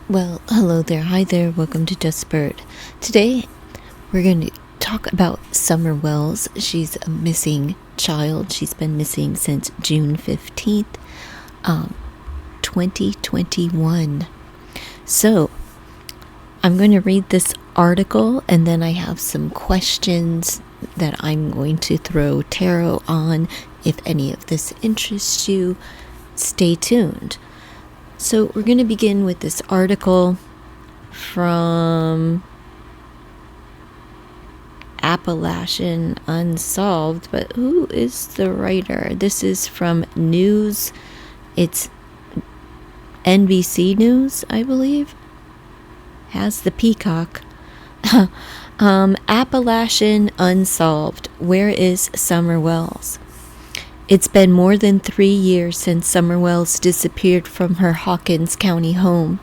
Well, hello there. Hi there. Welcome to Just Bird. Today, we're going to talk about Summer Wells. She's a missing child. She's been missing since June 15th, 2021. So, I'm going to read this article and then I have some questions that I'm going to throw tarot on. If any of this interests you, stay tuned. So we're going to begin with this article from Appalachian Unsolved, but who is the writer? This is from News. It's NBC News, I believe. Has the peacock. Appalachian Unsolved. Where is Summer Wells? It's been more than 3 years since Summer Wells disappeared from her Hawkins County home.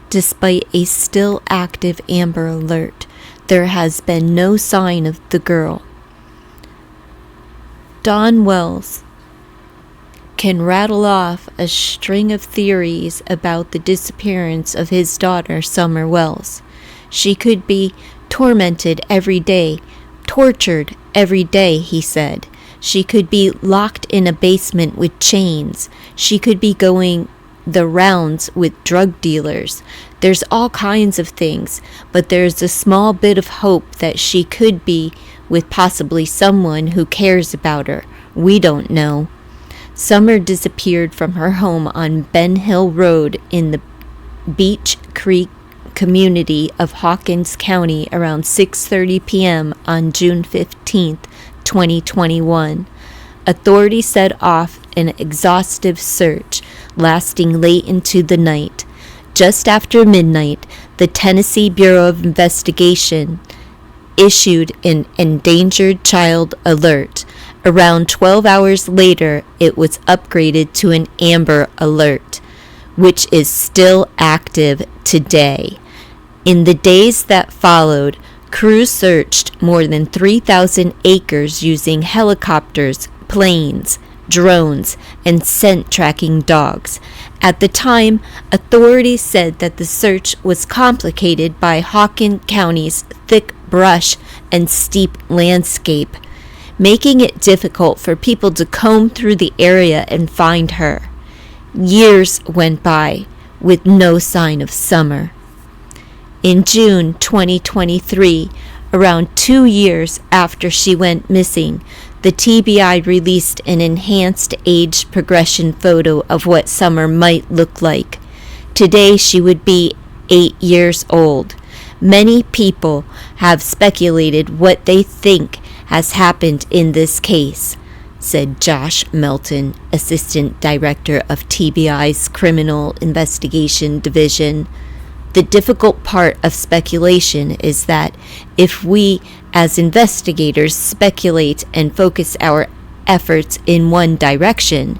Despite a still active Amber Alert, there has been no sign of the girl. Don Wells can rattle off a string of theories about the disappearance of his daughter, Summer Wells. She could be tormented every day, tortured every day, he said. She could be locked in a basement with chains. She could be going the rounds with drug dealers. There's all kinds of things, but there's a small bit of hope that she could be with possibly someone who cares about her. We don't know. Summer disappeared from her home on Ben Hill Road in the Beech Creek community of Hawkins County around 6:30 p.m. on June 15th, 2021. Authorities set off an exhaustive search lasting late into the night. Just after midnight, the Tennessee Bureau of Investigation issued an endangered child alert. Around 12 hours later, it was upgraded to an Amber Alert, which is still active today. In the days that followed, crews searched more than 3,000 acres using helicopters, planes, drones, and scent-tracking dogs. At the time, authorities said that the search was complicated by Hawkins County's thick brush and steep landscape, making it difficult for people to comb through the area and find her. Years went by with no sign of Summer. In June 2023, around 2 years after she went missing, the TBI released an enhanced age progression photo of what Summer might look like. Today she would be 8 years old. Many people have speculated what they think has happened in this case, said Josh Melton, Assistant Director of TBI's Criminal Investigation Division. The difficult part of speculation is that if we, as investigators, speculate and focus our efforts in one direction,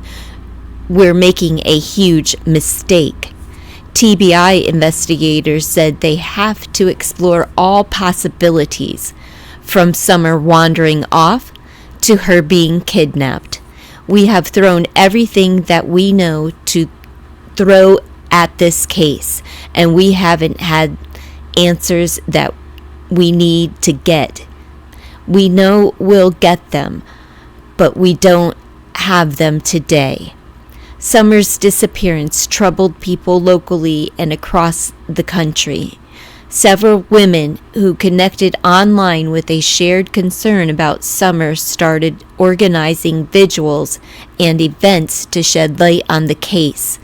we're making a huge mistake. TBI investigators said they have to explore all possibilities, from Summer wandering off to her being kidnapped. We have thrown everything that we know to throw at this case, and we haven't had answers that we need to get. We know we'll get them, but we don't have them today. Summer's disappearance troubled people locally and across the country. Several women who connected online with a shared concern about Summer started organizing vigils and events to shed light on the case.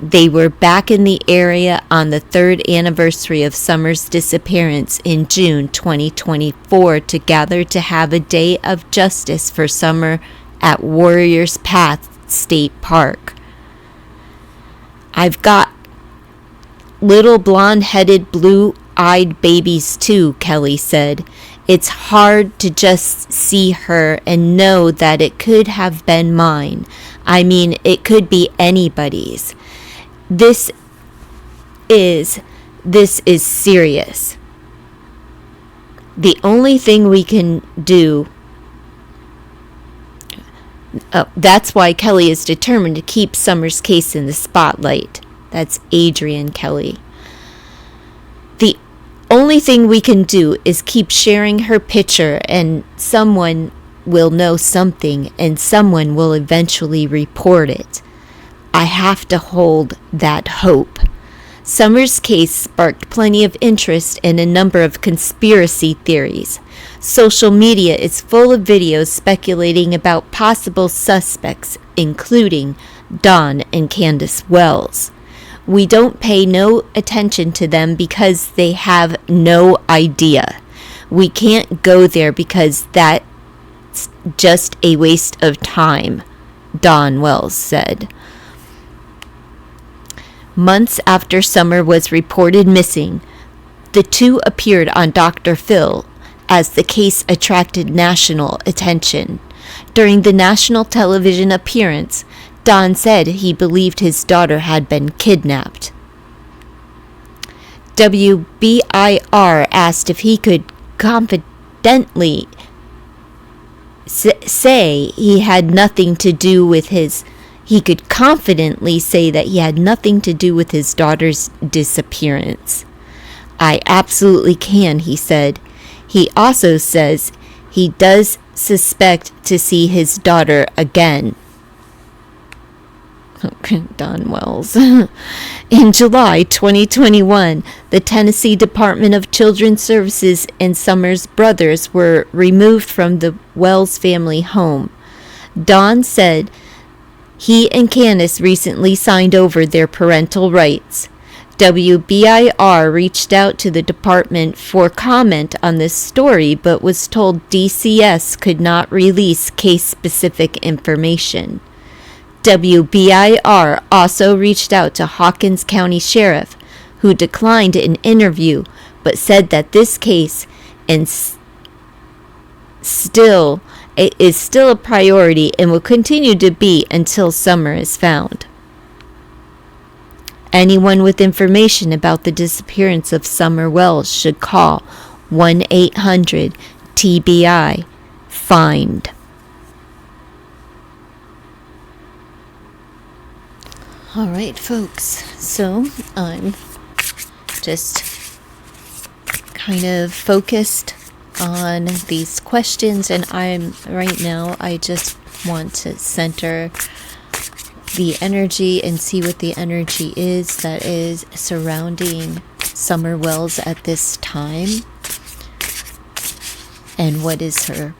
They were back in the area on the 3rd anniversary of Summer's disappearance in June 2024 to gather to have a day of justice for Summer at Warriors Path State Park. I've got little blonde-headed, blue-eyed babies too, Kelly said. It's hard to just see her and know that it could have been mine. I mean, it could be anybody's. This is serious. The only thing we can do, that's why Kelly is determined to keep Summer's case in the spotlight. That's Adrienne Kelly. only thing we can do is keep sharing her picture, and someone will know something, and someone will eventually report it. I have to hold that hope. Summer's case sparked plenty of interest and a number of conspiracy theories. Social media is full of videos speculating about possible suspects, including Don and Candace Wells. We don't pay no attention to them because they have no idea. We can't go there because that's just a waste of time, Don Wells said. Months after Summer was reported missing, the two appeared on Dr. Phil as the case attracted national attention. During the national television appearance, Don said he believed his daughter had been kidnapped. WBIR asked if he could confidently say he had nothing to do with his he could confidently say that he had nothing to do with his daughter's disappearance. I absolutely can, he said. He also says he does suspect to see his daughter again. Don Wells. In July 2021, the Tennessee Department of Children's Services and Summer's brothers were removed from the Wells family home. Don said he and Candace recently signed over their parental rights. WBIR reached out to the department for comment on this story, but was told DCS could not release case-specific information. WBIR also reached out to Hawkins County Sheriff, who declined an interview, but said that this case is still a priority and will continue to be until Summer is found. Anyone with information about the disappearance of Summer Wells should call 1-800-TBI-FIND. All right, folks, so I'm just kind of focused on these questions, and I just want to center the energy and see what the energy is that is surrounding Summer Wells at this time, and what is her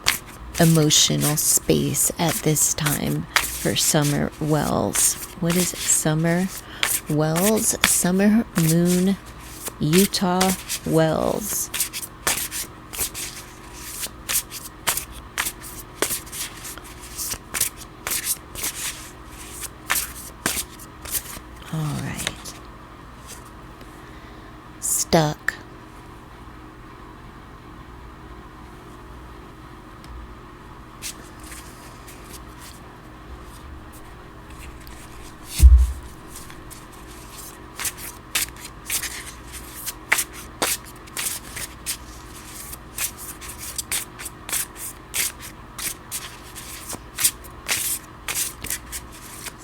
emotional space at this time for Summer Wells. What is it? Summer Wells? Summer Moon Utah Wells. All right. Stuck.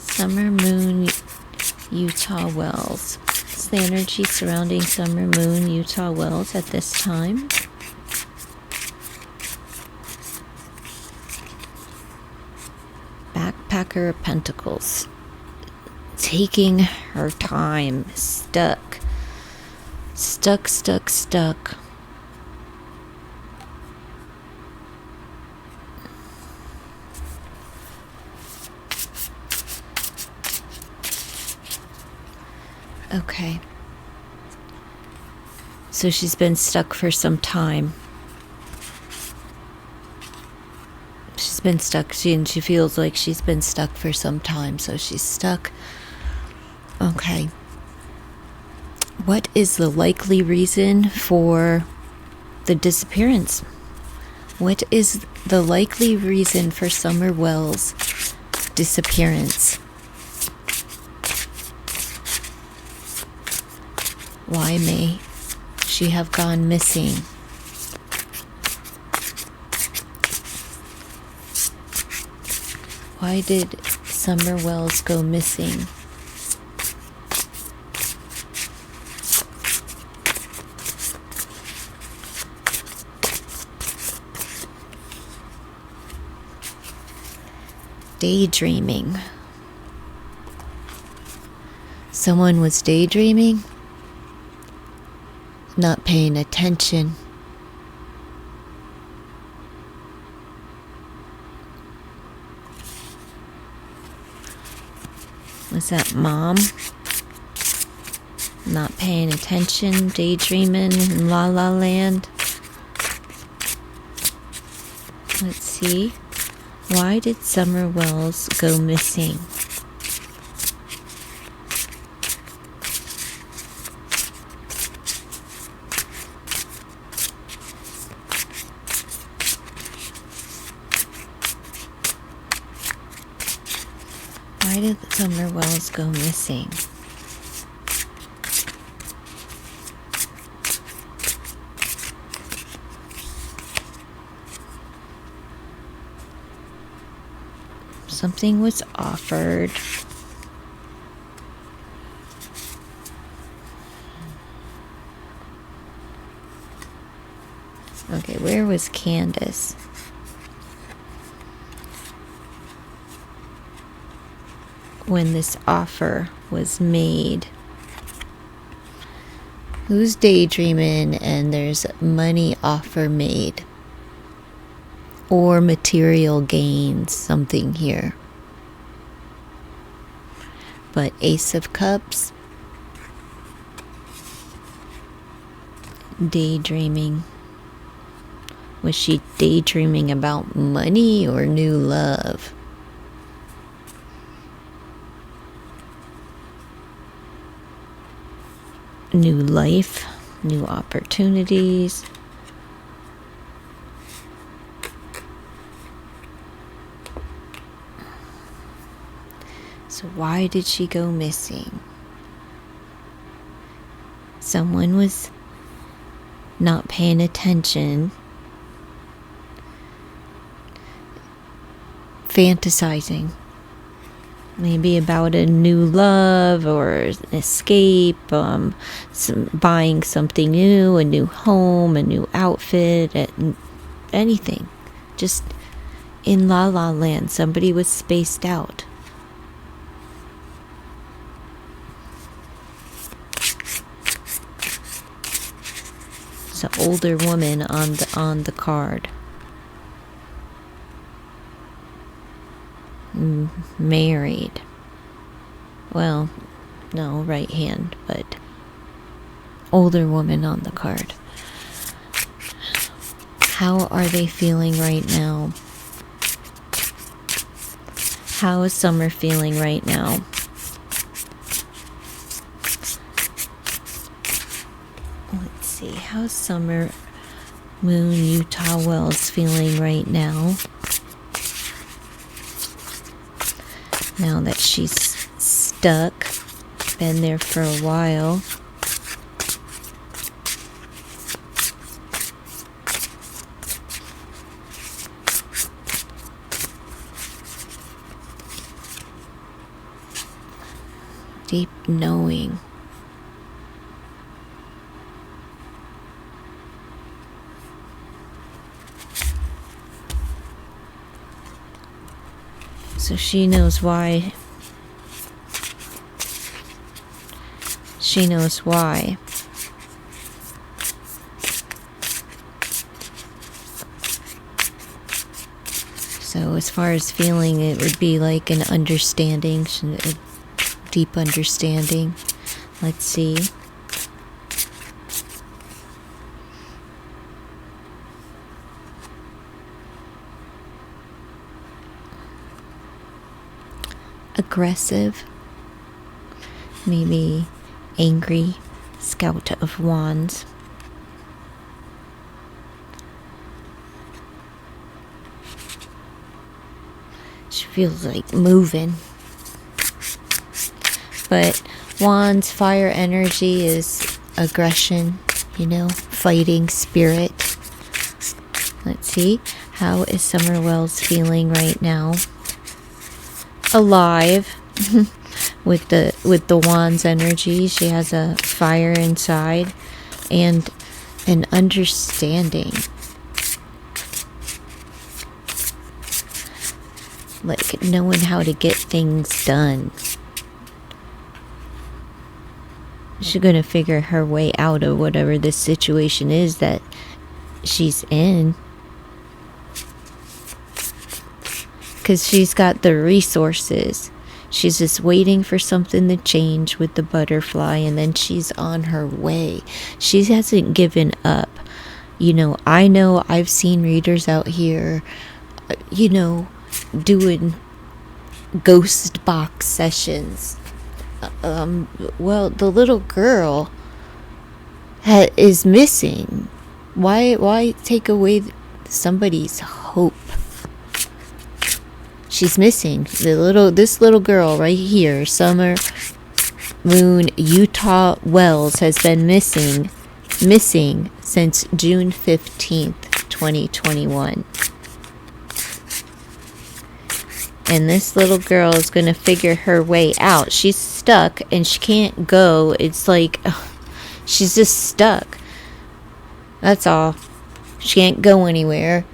Summer Moon Utah Wells. It's the energy surrounding Summer Moon Utah Wells at this time. Backpacker of Pentacles. Taking her time. Stuck. Okay. So she's been stuck for some time. She's been stuck. She feels like she's been stuck for some time. So she's stuck. Okay. What is the likely reason for the disappearance? What is the likely reason for Summer Wells' disappearance? Why may she have gone missing? Why did Summer Wells go missing? daydreaming. Someone was daydreaming, not paying attention. Was that mom? Not paying attention, daydreaming in La La Land? Let's see. Why did Summer Wells go missing? Why did Summer Wells go missing? Something was offered. Okay, where was Candace? When this offer was made. Who's daydreaming and there's money offer made? Or material gains, something here. But Ace of Cups, daydreaming. Was she daydreaming about money or new love? New life, new opportunities. So why did she go missing? Someone was not paying attention, fantasizing. Maybe about a new love or an escape, buying something new, a new home, a new outfit, anything. Just in La La Land, somebody was spaced out. It's an older woman on the card. Married. Well, no, right hand, but older woman on the card. How are they feeling right now? How is Summer feeling right now? Let's see. How's Summer Moon Utah Wells feeling right now? Now that she's stuck, been there for a while. Deep knowing. So she knows why. She knows why. So as far as feeling, it would be like an understanding, a deep understanding. Let's see. Aggressive, maybe angry, Scout of Wands. She feels like moving. But Wands, fire energy is aggression, fighting spirit. Let's see. How is Summer Wells feeling right now? Alive. with the Wands energy, she has a fire inside and an understanding. like knowing how to get things done. She's gonna figure her way out of whatever this situation is that she's in. Because she's got the resources. She's just waiting for something to change with the butterfly, and then she's on her way. She hasn't given up. I know I've seen readers out here, doing ghost box sessions. Well, the little girl is missing. Why take away somebody's hope? She's missing. This little girl right here, Summer Moon Utah Wells, has been missing since June 15th, 2021. And this little girl is going to figure her way out. She's stuck and she can't go. It's like she's just stuck. That's all. She can't go anywhere.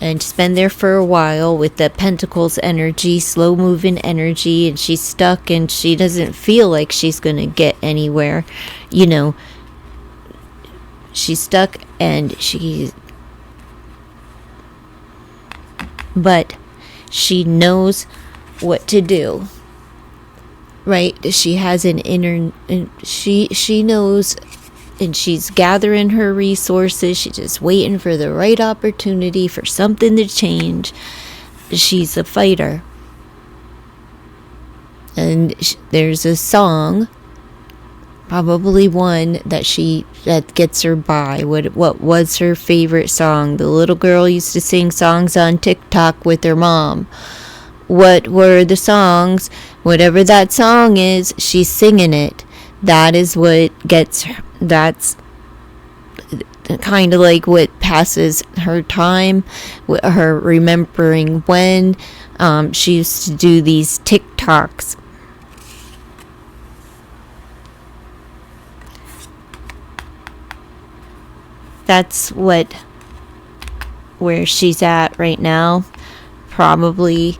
And she's been there for a while with the Pentacles energy, slow moving energy, and she's stuck and she doesn't feel like she's going to get anywhere. She's stuck but she knows what to do, right? She has an inner, she knows, and she's gathering her resources. She's just waiting for the right opportunity for something to change. She's a fighter. And there's a song, probably one that gets her by. What was her favorite song? The little girl used to sing songs on TikTok with her mom. What were the songs? Whatever that song is, she's singing it. That is what gets her. That's kind of like what passes her time, her remembering when she used to do these TikToks. That's where she's at right now. Probably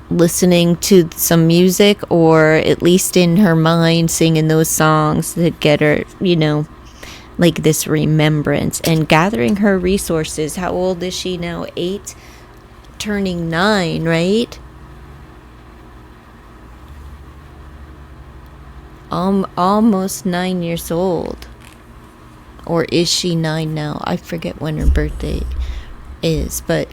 listening to some music, or at least in her mind singing those songs that get her, like this remembrance, and gathering her resources. How old is she now? 8, turning 9, right? Almost 9 years old. Or is she 9 now? I forget when her birthday is, but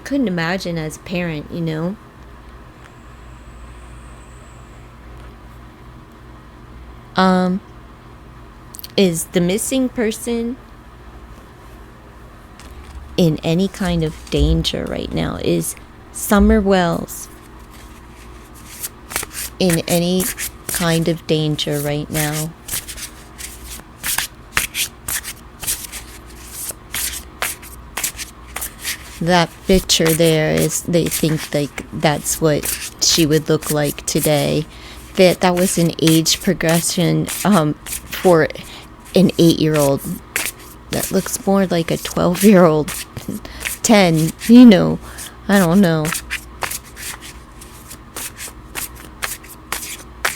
couldn't imagine as a parent, Is the missing person in any kind of danger right now? Is Summer Wells in any kind of danger right now? That picture there is, they think like that's what she would look like today. That was an age progression for an 8-year-old. That looks more like a 12-year-old, 10, I don't know.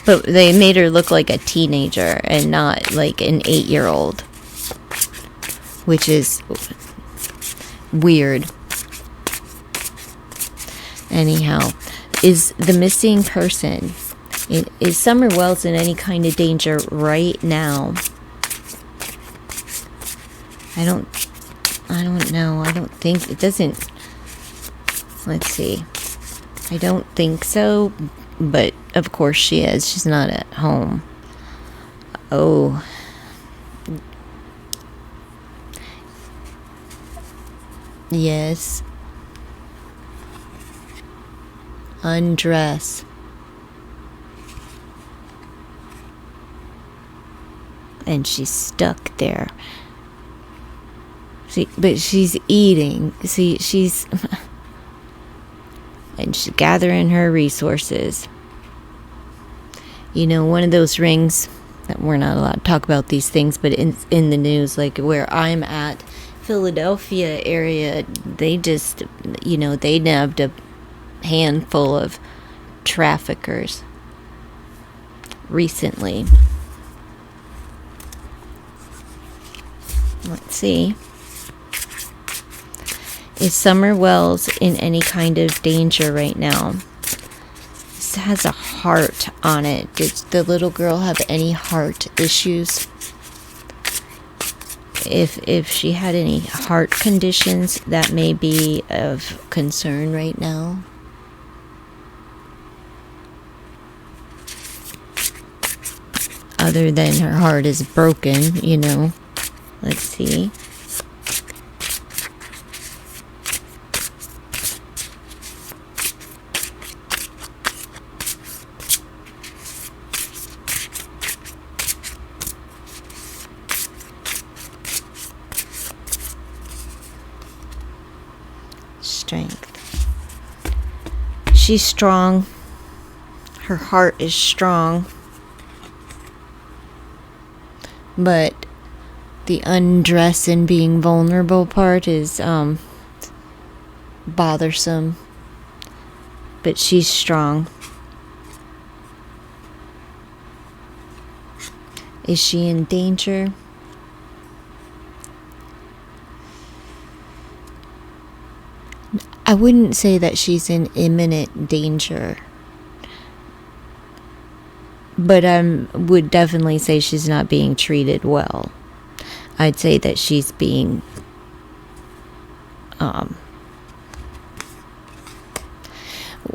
But they made her look like a teenager and not like an 8-year-old, which is weird. Anyhow, is the missing person, is Summer Wells in any kind of danger right now? I don't know. I don't think it doesn't. Let's see. I don't think so, but of course she is. She's not at home. Oh. Yes. Undress. And she's stuck there. But she's eating. See, she's and she's gathering her resources. One of those rings that we're not allowed to talk about these things, but in the news, like where I'm at, Philadelphia area, they just, they nabbed a handful of traffickers recently. Let's see. Is Summer Wells in any kind of danger right now? This has a heart on it. Does the little girl have any heart issues? If she had any heart conditions, that may be of concern right now. Other than her heart is broken, Let's see. Strength. She's strong. Her heart is strong. But the undress and being vulnerable part is bothersome. But she's strong. Is she in danger? I wouldn't say that she's in imminent danger. But I would definitely say she's not being treated well. I'd say that she's being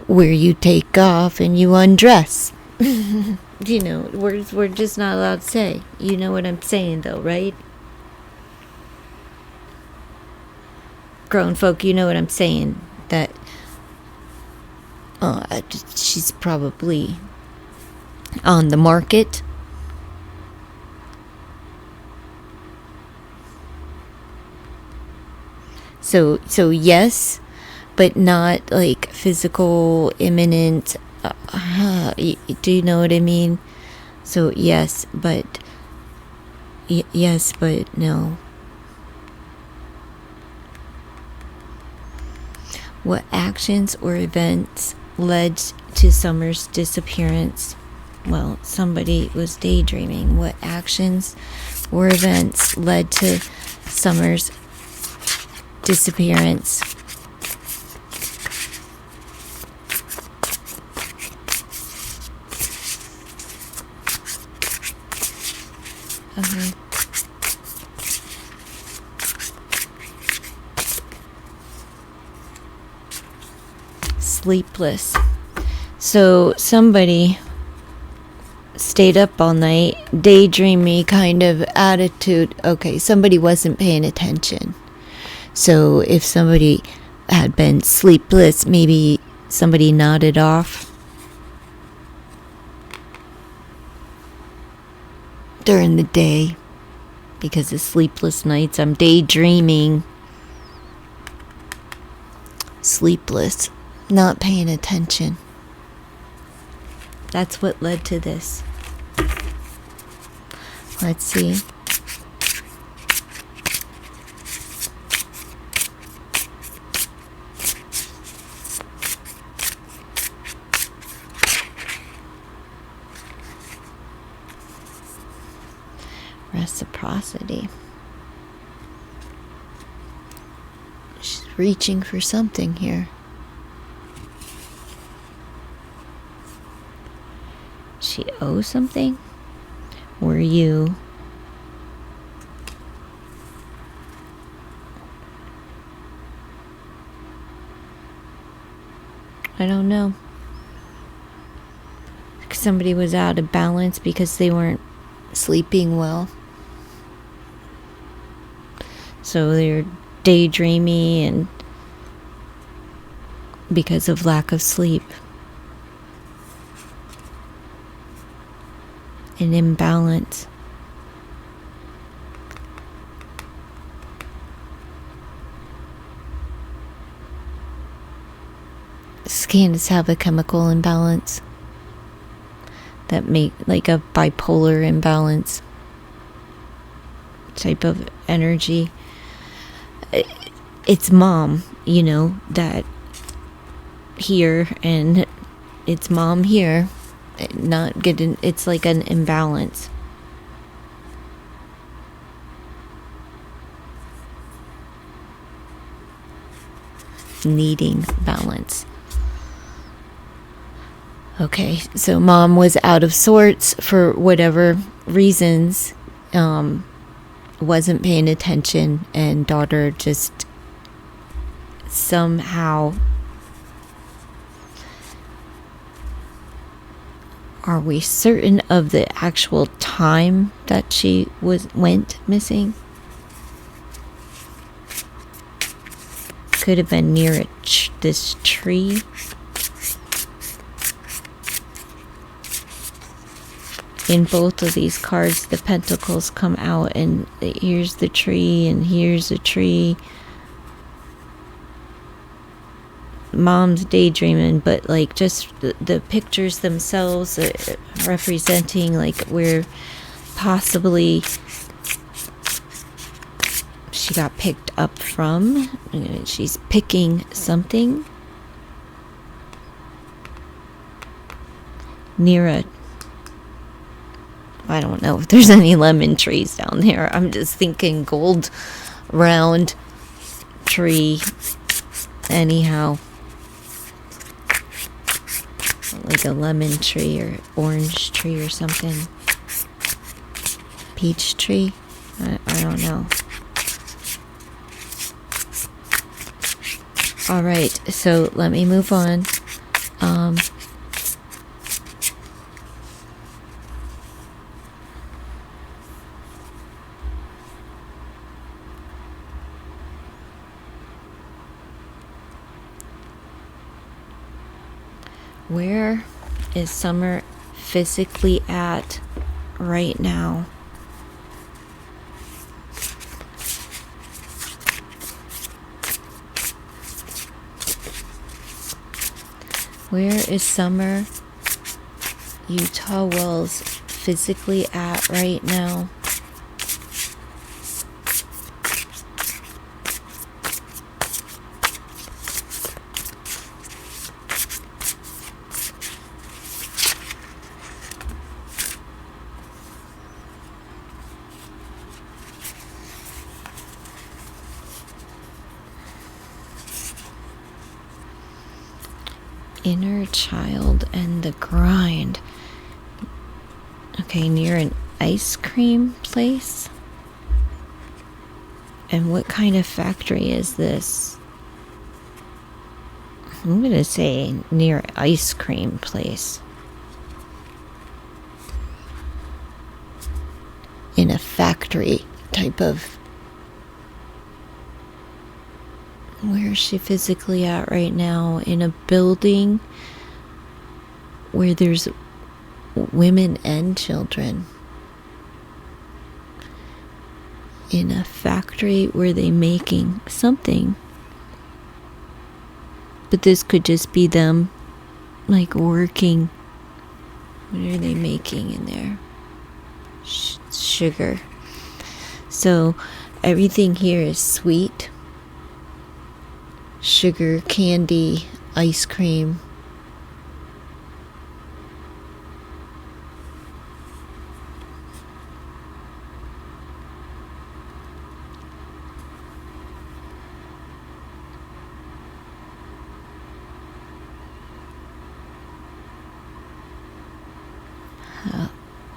where you take off and you undress. We're just not allowed to say. You know what I'm saying though, right? Grown folk, you know what I'm saying. That she's probably on the market. So yes, but not like physical, imminent. Do you know what I mean? So yes, but yes, but no. What actions or events led to Summer's disappearance? Well, somebody was daydreaming. What actions or events led to Summer's disappearance? Okay. Sleepless. So somebody stayed up all night, daydreamy kind of attitude. Okay, somebody wasn't paying attention. So if somebody had been sleepless, maybe somebody nodded off during the day. Because of sleepless nights, I'm daydreaming. Sleepless, not paying attention. That's what led to this. Let's see. Reciprocity. She's reaching for something here. She owes something? Or you? I don't know. Somebody was out of balance because they weren't sleeping well. So they're daydreamy and because of lack of sleep. An imbalance. Scans have a chemical imbalance that make like a bipolar imbalance type of energy. it's mom, that here, and it's mom here, not getting, it's like an imbalance. Needing balance. Okay, so mom was out of sorts for whatever reasons, wasn't paying attention, and daughter just somehow. Are we certain of the actual time that she went missing? Could have been near this tree. In both of these cards, the pentacles come out, and here's the tree, and here's a tree. Mom's daydreaming, but like just the pictures themselves representing like where possibly she got picked up from. She's picking something near I don't know if there's any lemon trees down there. I'm just thinking gold round tree. Anyhow, like a lemon tree or orange tree or something. Peach tree? I don't know. Alright, so let me move on. Where is Summer physically at right now? Where is Summer Utah Wells physically at right now? Inner child and the grind. Okay, near an ice cream place. And what kind of factory is this? I'm gonna say near an ice cream place. In a factory type of. Where is she physically at right now? In a building where there's women and children. In a factory where they're making something. But this could just be them, like, working. What are they making in there? Sugar. So everything here is sweet. Sugar, candy, ice cream.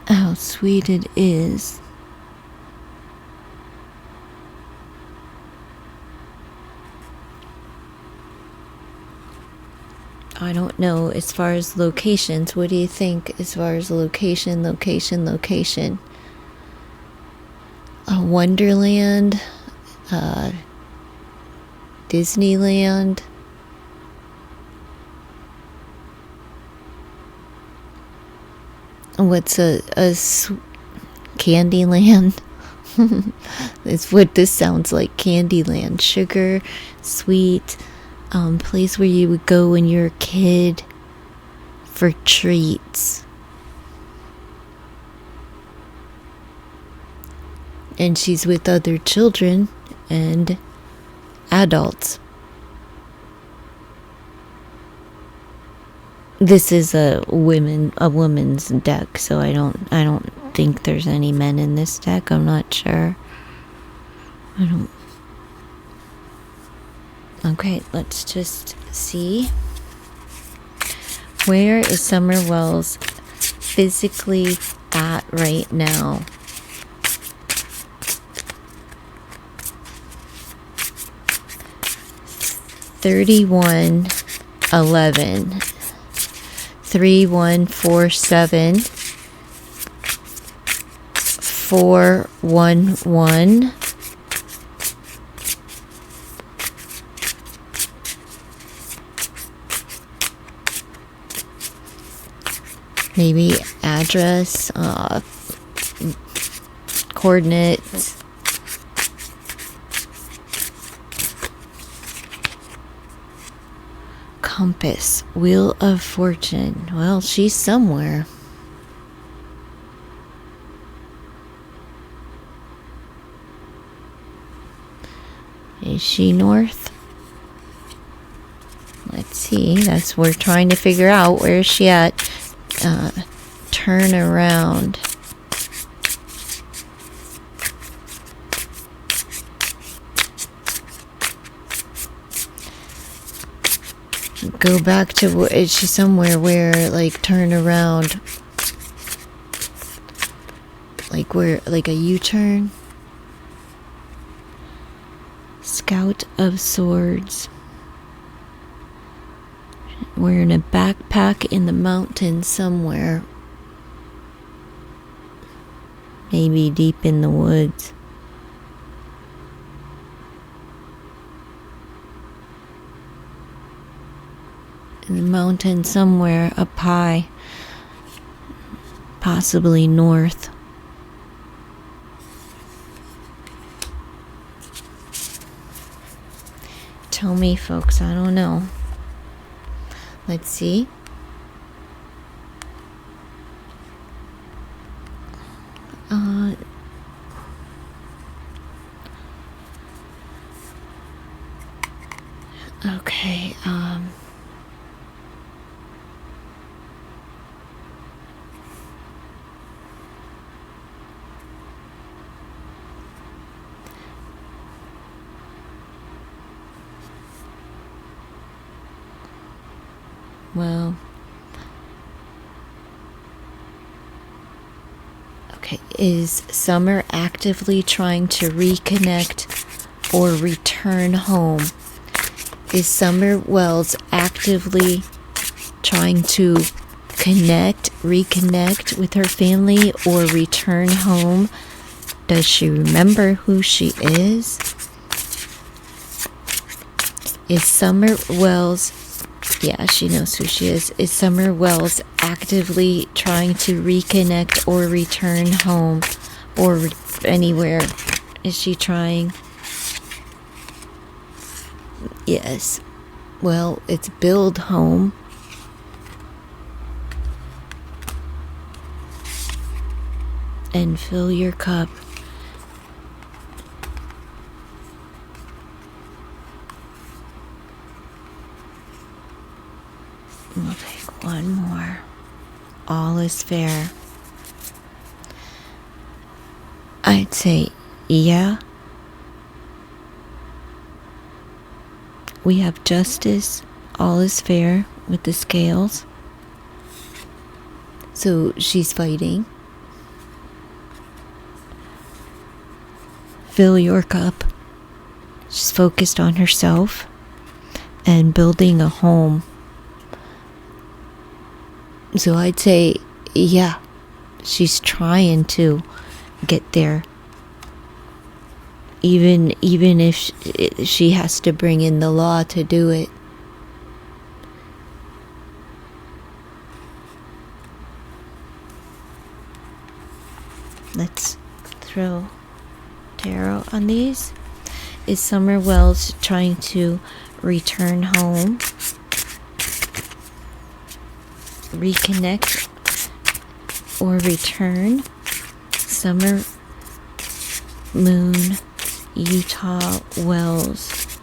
How sweet it is. I don't know as far as locations. What do you think as far as location? A Wonderland, Disneyland. What's a Candyland? It's what this sounds like. Candyland. Sugar, sweet. Place where you would go when you're a kid for treats. And she's with other children, and adults. This is a woman's deck, so I don't think there's any men in this deck. I'm not sure. Okay, let's just see. Where is Summer Wells physically at right now? $31.11 $3147 $411 maybe address, coordinates. Compass, Wheel of Fortune. Well, she's somewhere. Is she north? Let's see. That's what we're trying to figure out. Where is she at? Turn around. Go back to, is she somewhere where, like, turn around? Like where, like a U-turn? Scout of Swords. We're in a backpack in the mountains somewhere. Maybe deep in the woods. In the mountain somewhere up high. Possibly north. Tell me, folks, I don't know. Let's see. Okay, well, okay, is Summer actively trying to reconnect or return home? Is Summer Wells actively trying to reconnect with her family or return home? Does she remember who she is? Is Summer Wells, yeah, she knows who she is. Is Summer Wells actively trying to reconnect or return home or anywhere? Is she trying? Yes. Well, it's build home. And fill your cup. We'll take one more. All is fair. I'd say, yeah. We have justice, all is fair with the scales. So she's fighting. Fill your cup. She's focused on herself and building a home. So I'd say, yeah, she's trying to get there. Even if she has to bring in the law to do it. Let's throw tarot on these. Is Summer Wells trying to return home? Reconnect or return? Summer Moon Utah Wells.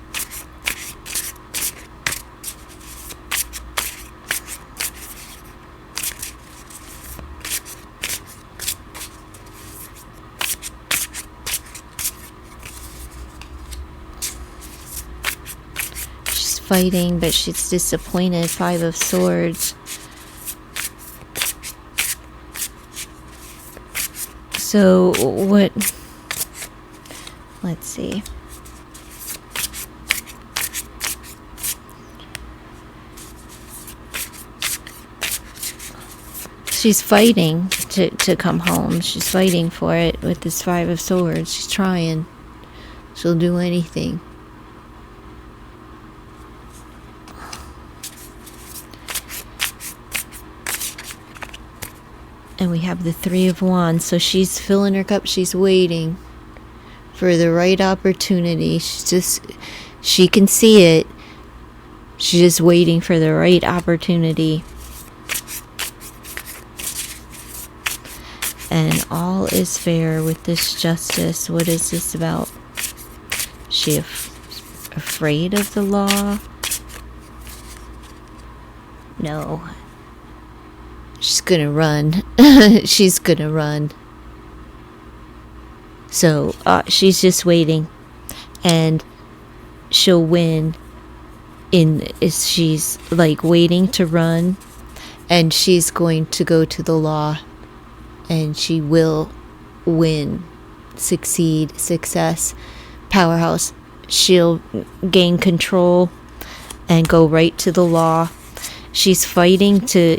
fighting, but she's disappointed. 5 of Swords. So what, let's see. She's fighting to come home. She's fighting for it with this 5 of Swords. She's trying. She'll do anything. And we have the 3 of Wands. So she's filling her cup. She's waiting for the right opportunity. She can see it. She's just waiting for the right opportunity. And all is fair with this Justice. What is this about? She afraid of the law? No. She's gonna run. She's gonna run. So she's just waiting. And she'll win. She's like waiting to run. And she's going to go to the law. And she will win, succeed, success, powerhouse. She'll gain control and go right to the law. She's fighting to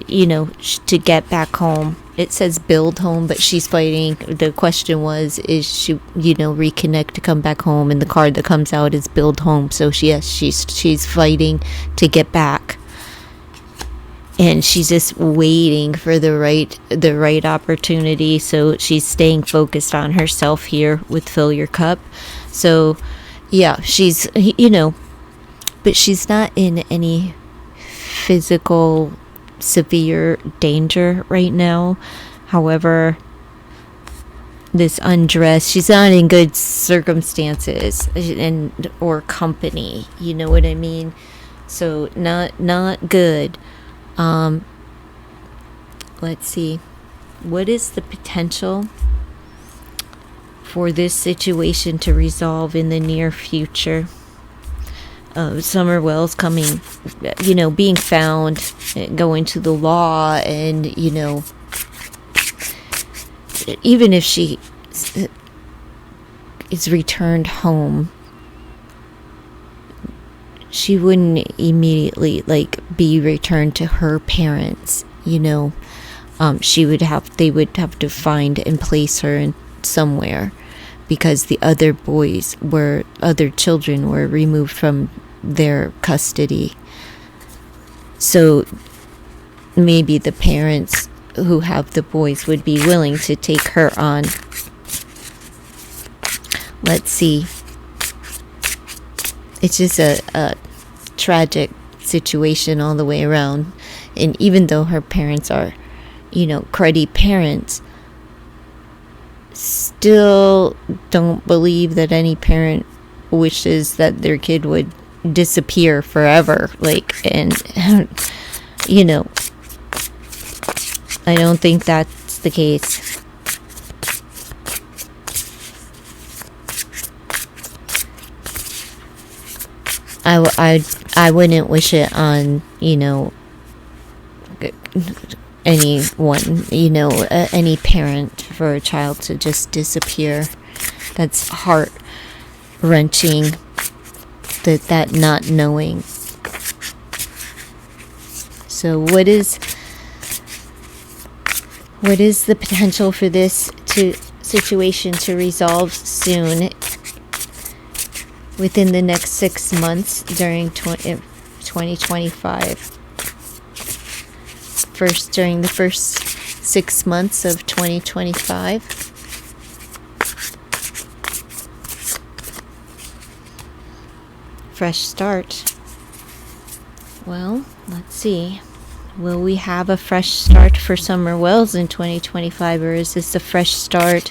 get back home. It says build home, but she's fighting. The question was, is she, reconnect to come back home? And the card that comes out is build home. So she's fighting to get back. And she's just waiting for the right opportunity. So she's staying focused on herself here with Fill Your Cup. So yeah, she's, but she's not in any physical severe danger right now. However, this undress, she's not in good circumstances or company. You know what I mean? So not good. Let's see. What is the potential for this situation to resolve in the near future? Summer Wells coming, being found, going to the law, and, even if she is returned home, she wouldn't immediately be returned to her parents. They would have to find and place her in somewhere, because the other children were removed from their custody. So maybe the parents who have the boys would be willing to take her on. Let's see. It's just a tragic situation all the way around. And even though her parents are, cruddy parents, still don't believe that any parent wishes that their kid would disappear forever. I don't think that's the case. I wouldn't wish it on, anyone, any parent, for a child to just disappear. That's heart-wrenching, that not knowing. So what is the potential for this situation to resolve soon, within the next 6 months during 2025? First, during the first 6 months of 2025. Fresh start. Well, let's see. Will we have a fresh start for Summer Wells in 2025, or is this a fresh start?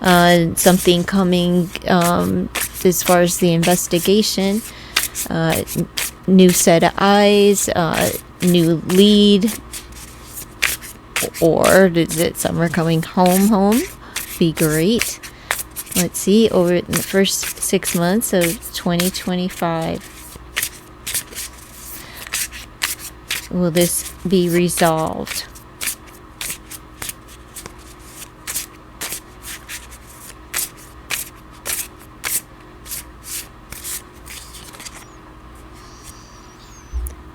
Something coming as far as the investigation, new set of eyes, new lead, or is it Summer coming home? Be great. Let's see, over the first 6 months of 2025. will this be resolved?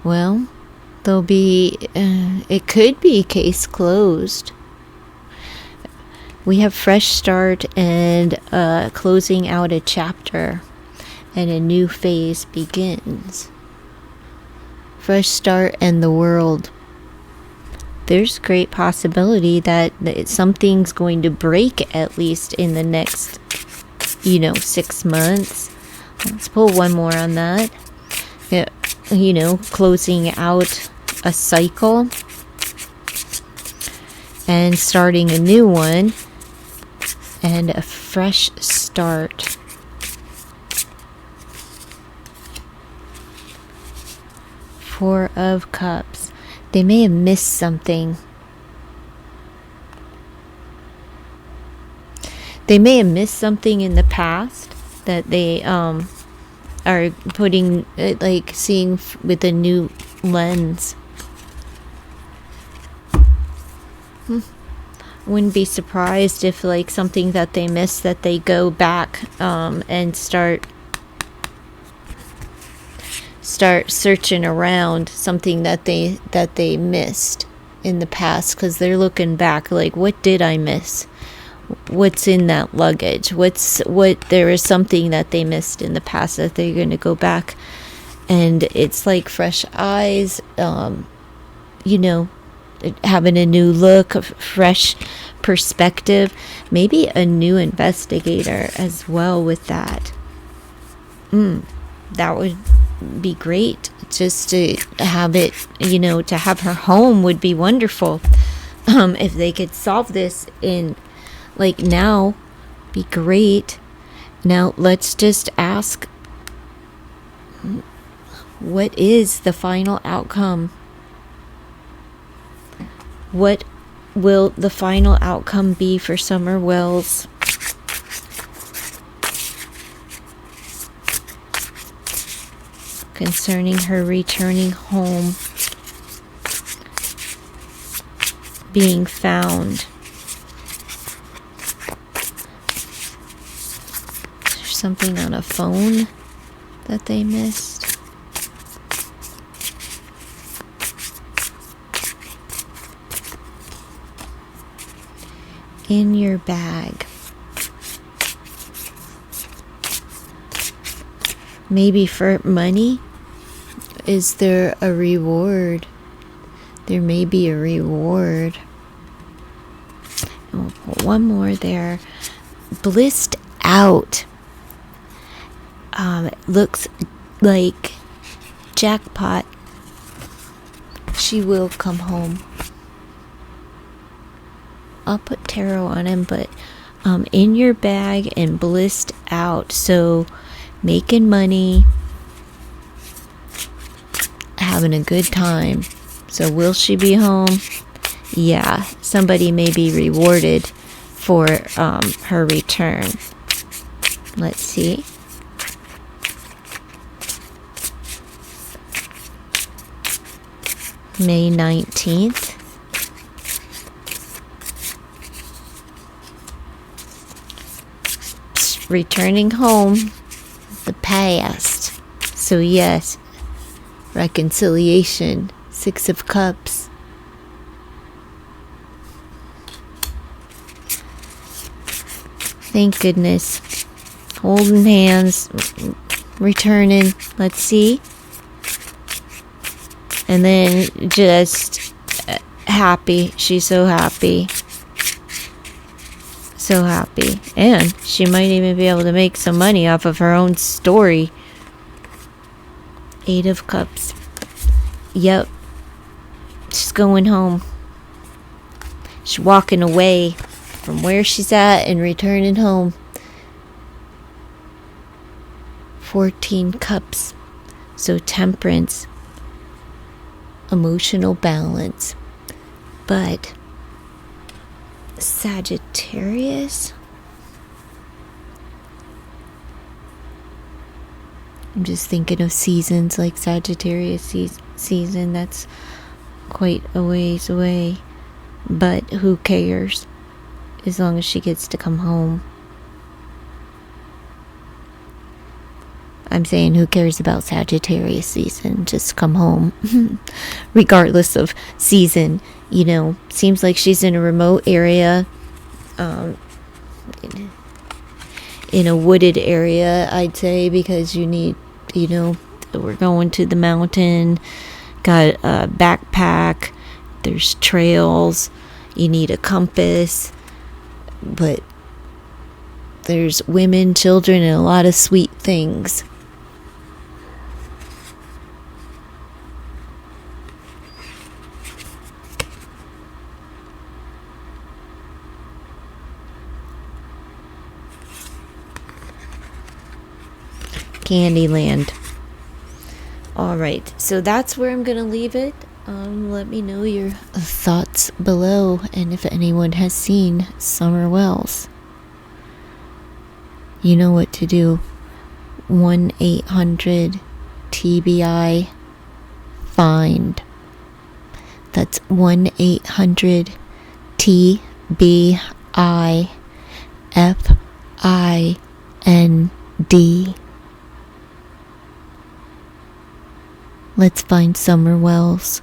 Well, there'll be, it could be case closed. We have fresh start and closing out a chapter, and a new phase begins. Fresh start and the world. There's great possibility that something's going to break at least in the next, 6 months. Let's pull one more on that. Yeah, closing out a cycle and starting a new one and a fresh start. Four of Cups. They may have missed something. They may have missed something in the past that they are putting, seeing with a new lens. Wouldn't be surprised if something that they missed, that they go back and start searching around something that they missed in the past, because they're looking back what did I miss? What's in that luggage? There is something that they missed in the past that they're going to go back, and it's like fresh eyes, having a new look, a fresh perspective, maybe a new investigator as well with that. That would be great. Just to have it, to have her home would be wonderful. If they could solve this in now, be great. Now let's just ask, what is the final outcome? What will the final outcome be for Summer Wells? Concerning her returning home, being found. Is there something on a phone that they missed? In your bag. Maybe for money? Is there a reward? There may be a reward. And we'll put one more there. Blissed out. It looks like jackpot. She will come home. I'll put tarot on him, but in your bag and blissed out. So making money, having a good time. So will she be home? Yeah, somebody may be rewarded for her return. Let's see. May 19th. Returning home, the past. So yes, reconciliation. 6 of Cups. Thank goodness. Holding hands, returning. Let's see. And then just happy. She's so happy. So happy. And she might even be able to make some money off of her own story. 8 of Cups. Yep. She's going home. She's walking away from where she's at and returning home. 14 Cups. So temperance. Emotional balance. But Sagittarius? I'm just thinking of seasons like Sagittarius season. That's quite a ways away. But who cares? As long as she gets to come home. I'm saying who cares about Sagittarius season? Just come home. Regardless of season, seems like she's in a remote area, in a wooded area, I'd say, because you need, we're going to the mountain, got a backpack, there's trails, you need a compass, but there's women, children, and a lot of sweet things. Candyland. Alright, so that's where I'm going to leave it. Let me know your thoughts below, and if anyone has seen Summer Wells. You know what to do. 1-800-TBI FIND. That's 1-800-TBI FIND. Let's find Summer Wells.